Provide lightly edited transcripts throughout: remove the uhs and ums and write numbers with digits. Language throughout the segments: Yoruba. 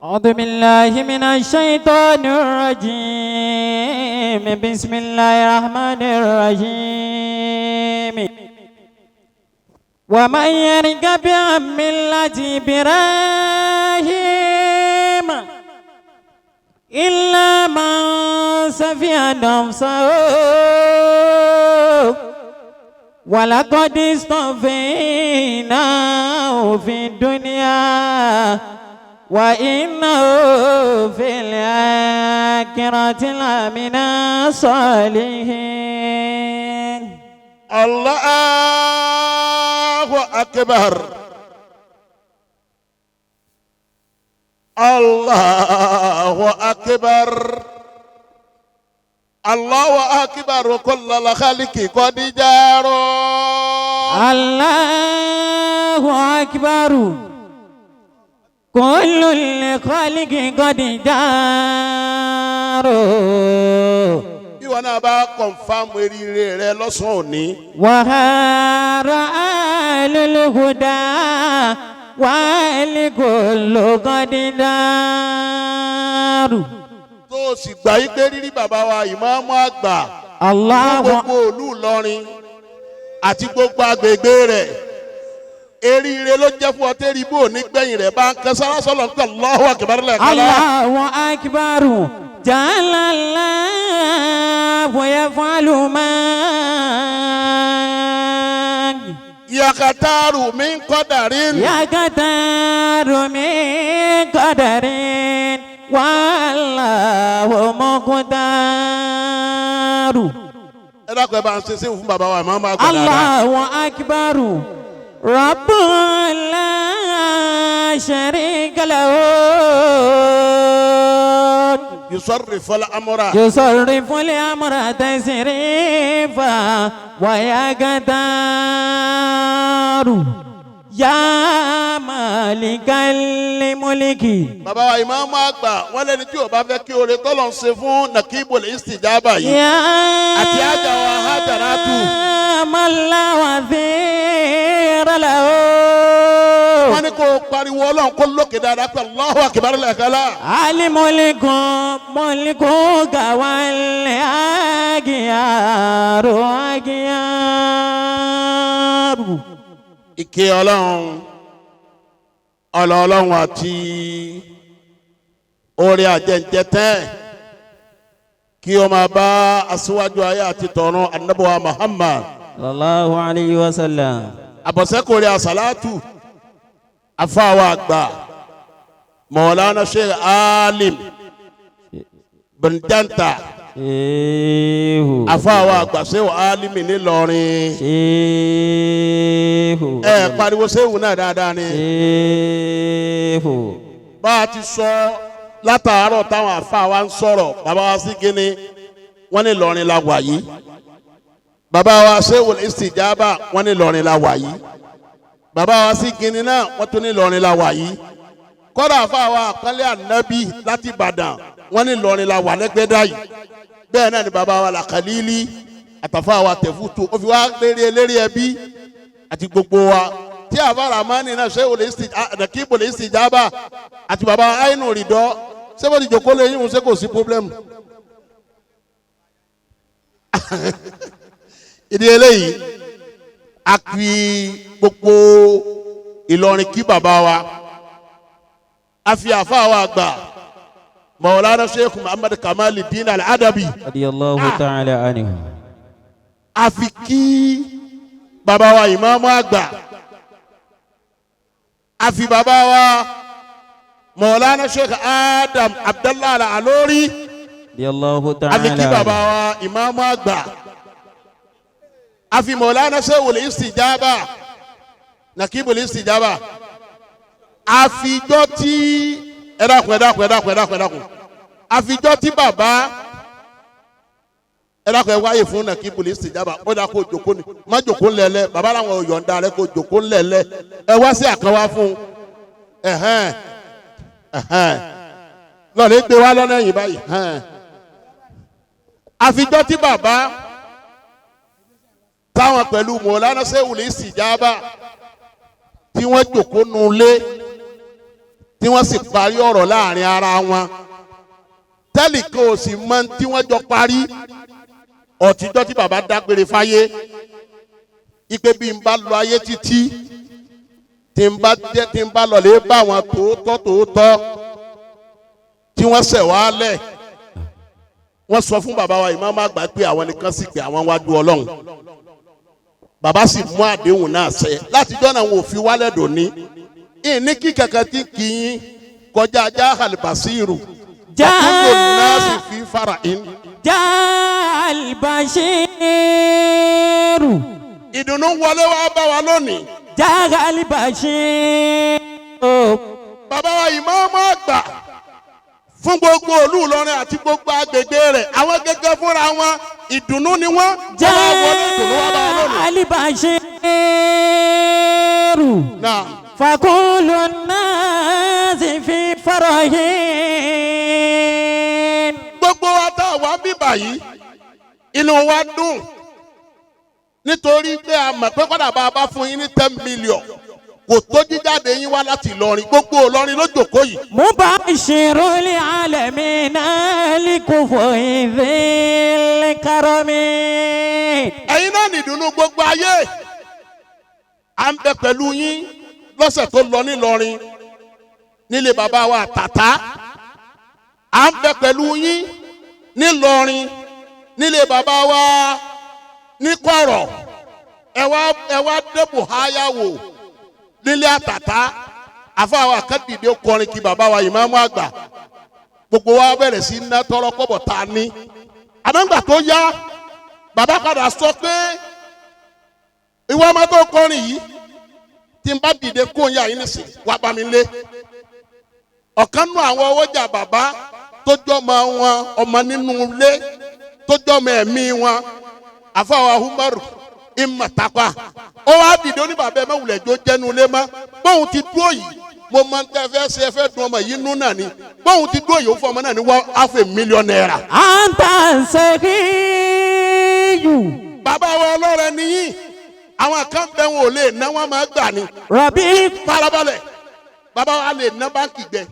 أعوذ بالله من الشيطان الرجيم بسم الله الرحمن الرحيم ومن يرغب عن ملة إبراهيم إلا من سفه نفسه ولقد اصطفيناه في الدنيا وإنه في الآخرة لمن الصالحين. الله أكبر الله أكبر الله أكبر كل الخلق قد جاروا. الله أكبر كل الخلق قد جاروا. ìwọ náà bá kọ̀nfàmù eríire rẹ lọ́sàn-án òní. وهذا أهل الهدى والكل قد جاروا. tó o sì gbà yí pé rírí bàbá wa ìmáàmù àgbà Allahu gbogbo ìlú Ìlọrin àti gbogbo agbègbè rẹ̀ eríire ló jẹ́ fún ọ tẹ́rì bò nígbẹ̀yìn rẹ̀ bá ń kẹ́ sára sọ́lọ́ nípa Allahu Akbar lẹ́ẹ̀kan. Allahu Akbar Allahu yaf'alu ma yakataru min qadarin. yakataru min qadarin wallahu muqtaru. ẹ dákun ẹ bá ń ṣe sí fún bàbá wa ìmáàmù àgbà dáadáa. Allahu Akbar Rabbun la sharika lahu yusarrifu al-amra. يصرف الأمر تسريفا ويقدر يا مالك الملك. bàbá wa ìmáàmù àgbà wọ́n lẹ́ni tí ó bá fẹ́ kí oore tọ́lọ̀ ń ṣe fún Nakibul Istijaba yìí àti àjà wa Hajaratu. mọ́lá wà sí ìrọ̀lẹ́ o. wọ́n ní kó pariwo Ọlọ́run kó lókè dáadáa pé Allahu Akbar lẹ́ẹ̀kan. alimọ̀lẹ́kùn mọ̀lẹ́kùn gàwálẹ̀ àgìyàrò àgìyàrò. ìkẹ́ Ọlọ́run àti oore àjẹjẹtẹ́ kí ó máa bá aṣíwájú ayé àti tọ̀run Ànábì wa Muhammad sallallahu alayhi wa sallam. àbọ̀sẹ́kòrè àsàlátù afáwa àgbà Maulana Sheikh Alim Bindanta afáwa àgbà Sheikh Alim nílọrin. ẹ pariwo Sheikh náà dáadáa ni. bá a ti sọ látàárọ̀ táwọn afáwa ń sọ̀rọ̀ bàbá wa sí kíni wọ́n ní Ìlọrin la wà yìí. bàbá wa Sheikhul Istijaba wọ́n ní Ìlọrin la wà yìí. bàbá wa sí kíni náà wọ́n tún ní Ìlọrin la wà yìí. kọ́dà afáwa àpẹẹlẹ ànábì láti Ìbàdàn wọ́n ní Ìlọrin la wà lẹ́gbẹ̀dá yìí. bẹ́ẹ̀ náà ni bàbá wa Làkàlílì àtàfáwa Tẹ̀fútù ó fi wá lérí ẹbí àti gbogbo wa tí àfàrà mání náà Nakibul Istijaba àti bàbá Ainu Ridọ sẹ́wọ́n ti jòkó lé yín ṣe kò sí pọ́blẹ́mù. ìdí eléyìí a fi gbogbo Ìlọrin kí bàbá wa a fi àfáà wa àgbà Maulana Sheikh Muhammad Kamaluddin Al-Adabi radiyallahu ta'ala anhu. a fi kí bàbá wa ìmáàmù àgbà a fi bàbá wa Maulana Sheikh Adam Abdallah Al-Alori radiyallahu ta'ala a fi kí bàbá wa ìmáàmù àgbà a fi Maulana Sheikhul Istijaba Nakibul Istijaba àfijọ́ tí ẹ dákun àfijọ́ tí bàbá ẹ dákun ẹ wáyé fún Nakibul Istijaba ó dá kó jòkó ni má jòkó lẹ́lẹ́ bàbá làwọn ò yọ̀ǹda rẹ kó jòkó lẹ́lẹ́ ẹ wá sí àkànwá fún lọ́ọ̀lẹ́ gbé wá lọ́nà ẹ̀yìn báyìí àfijọ́ tí bàbá táwọn pẹ̀lú Maulana Sheikhul Istijaba tí wọ́n jòkó nulẹ̀ tí wọ́n sì parí ọ̀rọ̀ láàrin ara wọn tẹ́lẹ̀ kan ò sì mọ tí wọ́n jọ parí ọ̀tíjọ́ tí bàbá dágbére fáyé ipe bí n bá lọ ayé títí tí n bá lọ lè bá wọn tòótọ́ tí wọ́n ṣẹ̀ wálẹ̀ wọ́n sọ fún bàbá wa ìmáàmù àgbà pé àwọn nìkan sì pé àwọn wájú Ọlọ́run bàbá sì mú àdéhùn náà ṣẹ látijọ́ náà wọn ò fi wálẹ̀ dòní ìní kí kankan tí kì í kọjá ajá àlùbásírù àkókò náà sì fi fara in. já Al-Bashiru. ìdùnnú wọlé wá bá wa lónìí. já Al-Bashiru. bàbá wa ìmáàmù àgbà fún gbogbo ìlú Ìlọrin àti gbogbo agbègbè rẹ̀ àwọn gẹ́gẹ́ fúnra wọn ìdùnnú ni wọ́n. já wọlé ìdùnnú wá bá wa lónìí. Al-Bashiru. náà. فكل الناس في فرحين. gbogbo wa tá a wá bí báyìí inú wa dùn nítorí pé a mọ̀ pé kọ́dà bá a bá fún yín ní 10 million kò tó jíjáde yín wá láti Ìlọrin gbogbo Ìlọrin ló jókòó yìí. مبشر العالمين لكفو ذي الكرم. ẹ̀yin náà nìdùnnú gbogbo ayé à ń bẹ pẹ̀lú yín lọ́sẹ̀ tó lọ nílọrin nílé bàbá wa tàtà à ń bẹ pẹ̀lú yín nílọrin nílé bàbá wa níkọ̀rọ̀ ẹ wá débò háyàwó nílé àtàtà àfàwọn akẹ́dìdé kọrin kí bàbá wa ìmáàmù àgbà gbogbo wa bẹ̀rẹ̀ sí ná tọrọ kọ́bọ̀ ta ní àmọ́ngbà tó yá bàbá padà sọ pé ìwọ ọmọ tó kọrin yìí tí n bá dìde kó yá yín nísìn wá bá mi lé ọ̀kan nù àwọn ọwọ́jà bàbá tó jọmọ wọn ọmọ nínú ilé tó jọmọ ẹ̀mí wọn àfàwọn Umaru ìmọ̀tàpá ó wá dìde oníbàbá ẹ mẹ́wùlẹ̀ jó jẹ́nu ilé mọ́ bóun ti dúró yìí mo máa ń tẹ́ fẹ́ ṣe fẹ́ dun ọmọ yìí nú náà ni bóun ti dúró yìí ó fún ọmọ náà ní $500,000. à ń tà sẹ́kìyù. bàbá wa ọlọ́rẹ̀ nìyí àwọn kan bẹ wọn ò lè ná wọn máa gbà ní. rọ̀bì. farabalẹ̀ bàbá wa lè ná báńkì gbẹ.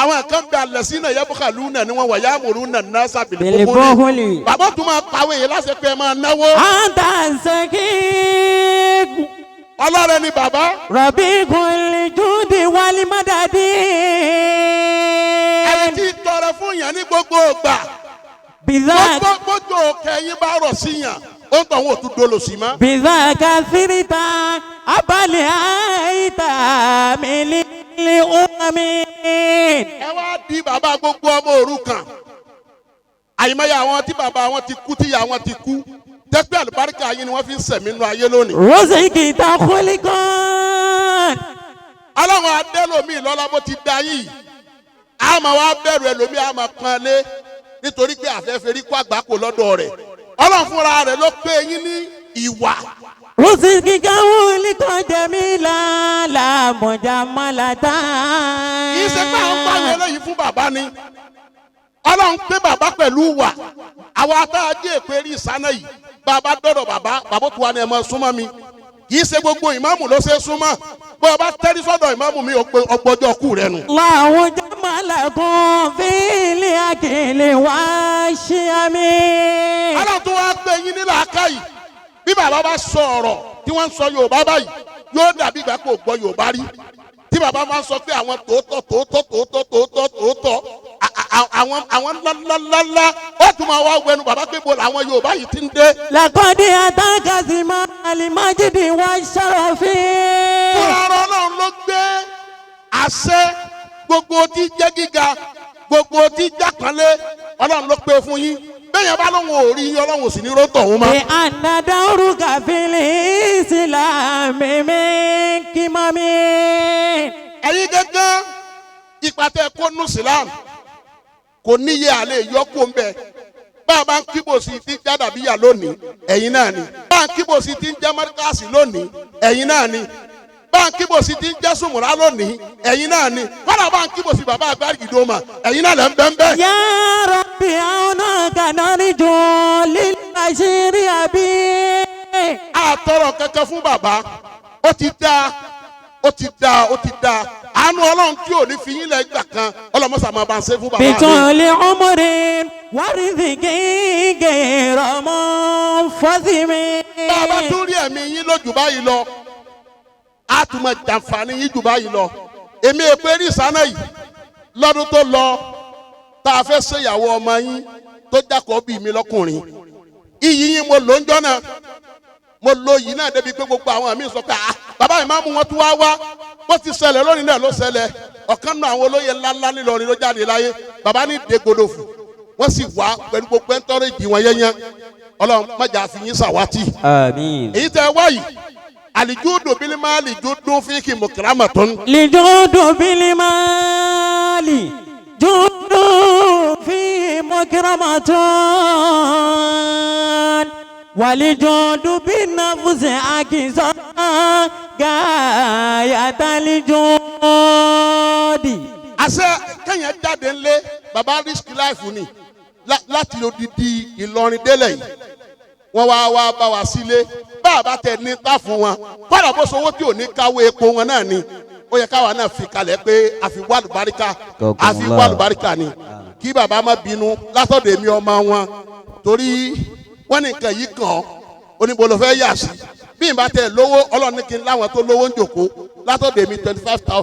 àwọn kan bẹ alẹ́sìn náà yẹ́bùkàlù náà ni wọ́n wà yáàmùrú náà ná sábìlì bóhólì. bàbá tún máa pàwé yìí láti pẹ́ máa náwó. à ń tà sẹ́kìyù. ọlọ́rẹ̀ ni bàbá. rọ̀bì kùnlé júdì wálé mọ́dàdí. ẹni tí tọrọ fún yàn ní gbogbo ìgbà. bìlá. gbogbo kẹyìn bá rọ̀ sí yàn ó ń tọ̀ wọ́n ò tún dolo sí ma. bìlá kàfírìtà abalẹ̀ àìtà mílíọ̀nù ọ̀mí. ẹ wá di bàbá gbogbo ọmọ òrukàn àyìnbáyà àwọn tí bàbá wọn ti kú tíyà wọn ti kú tẹ́pẹ́ àlùbáríkà yín ni wọ́n fi ń sẹ̀mí nínú ayé lónìí. rọ́ṣẹ̀ kìtà kọ́lé kan. ọlọ́run adélòmí lọ́la bó ti da yìí a máa wá bẹ̀rù ẹlòmí a máa pọ́n lé nítorí pé àfẹ́fẹ́ rí kó àgbákò lọ́dọ̀ rẹ̀ ọlọ́run fúnra rẹ̀ ló pé yín ní ìwà. rọ́ṣẹ̀ kíkà wọlé kan jẹ̀mí làmọ̀jà mọ́látà. kì í ṣe pé àwọn bá yẹn lẹ́yìn fún bàbá ni ọlọ́run pé bàbá pẹ̀lú wà àwọn atájé ìpérí ìsáná yìí bàbá dọ̀dọ̀ bàbá tó wà ní ẹ̀ máa súnmọ́ mi kì í ṣe gbogbo ìmáàmù ló ṣe súnmọ́ bó o bá tẹ́rí sọ́dọ̀ ìmáàmù mi ọgbọ́jọ́ kù rẹ nù. làwọn jàmàlà kan fílì àkèlè wá ṣe àmì. ọlọ́run tó wá gbé yín ní làákàyè bí bàbá bá sọ ọ̀rọ̀ tí wọ́n ń sọ Yorùbá báyìí yóò dàbí ìgbà kó gbọ́ Yorùbá rí tí bàbá máa ń sọ pé àwọn tòótọ́ àwọn ńláńláńlá ó tún máa wá wẹnu bàbá pé bo làwọn Yorùbá yìí ti ń dé. làkọ́dé àtàkàsí máa àlìmájídì wá ṣàròfin. fúnra ọlọ́run ló gbé àṣẹ gbogbo tí jẹ́ gíga gbogbo tí jákànlé ọlọ́run ló pé fún yín bẹ́ẹ̀ bá lóun ò rí ọlọ́run ò sì ní rótọ̀ òun mọ́. ní ànádá orúkà fílì ìsìlámì mi kí mọ́ mi. ẹ̀yin gẹ́gẹ́ ìpàtẹ kónú sílám kò níye àlè yọkù ń bẹ bá a bá ń kíbò sí ti ń já dàbíyà lónìí ẹ̀yin náà ni bá a ń kíbò sí ti ń jẹ́ mọ́ríkàsì lónìí ẹ̀yin náà ni bá a ń kíbò sí ti ń jẹ́ sùmùrà lónìí ẹ̀yin náà ni kọ́dà bá a ń kíbò sí bàbá àgbárí ìdòmà ẹ̀yin náà lẹ́ ń bẹ́ ń bẹ́. Ya Rabbi àwọn náà kàná ní jù lílàṣírí àbí. a tọrọ kankan fún bàbá ó ti dáa àánú ọlọ́run tí ò ní fi yín lẹ̀ gbà kan ọlọ́mọṣà máa bá ń ṣe fún bàbá mi. bitoli umurin wariziki gẹrọmọ fọsimi. bàbá tún rí ẹ̀mí yín lójú báyìí lọ á tún máa jàǹfààní yín jù báyìí lọ. èmi èpè rí ìsáná yìí lọ́dún tó lọ tá a fẹ́ ṣèyàwó ọmọ yín tó jákòó bí mi lọ́kùnrin. iyì yín mo lò ń jọ́ náà mo lo yìí náà débi pé gbogbo àwọn àmì sọ pé bàbá ìmáàmù wọn tún wá bó ti ṣẹlẹ̀ lónìí náà ló ṣẹlẹ̀ ọ̀kan náà àwọn olóyè ńláńlá nílọrin ló jáde láyé bàbá ní de Gbodofu wọ́n sì wá pẹ̀lú gbogbo ẹ̀ńtọ́rẹ́jì wọn yẹ́nyẹ́ ọlọ́run májà fi yín sàwátì. àmín. èyí tẹ́ wá yìí alijudu bilimali judu fiki mukramatun. lijudu bilimali judu fi mukramatun. walijudu binafsi akisa gayatalijudi. àṣẹ kẹ́yìn jáde ńlẹ̀ baba risk life ni láti odidi Ìlọrin délẹ̀ yìí wọ́n wá bá wa sílé bá a bá tẹ̀ ní tá fún wọn kọ́dà bó sowó tí ò ní káwé epo wọn náà ni ó yẹ káwa náà fi kalẹ̀ pé àfi wà lùbáríkà ni kí bàbá má bínú látọ̀dọ̀ èmi ọmọ wọn torí wọ́n ní nǹkan yìí kàn án oníbolo fẹ́ yà sí bí n bá tẹ̀ lówó ọlọ́run ní kí n láwọn tó lówó ń jòkó látọ̀dọ̀ èmi 25,000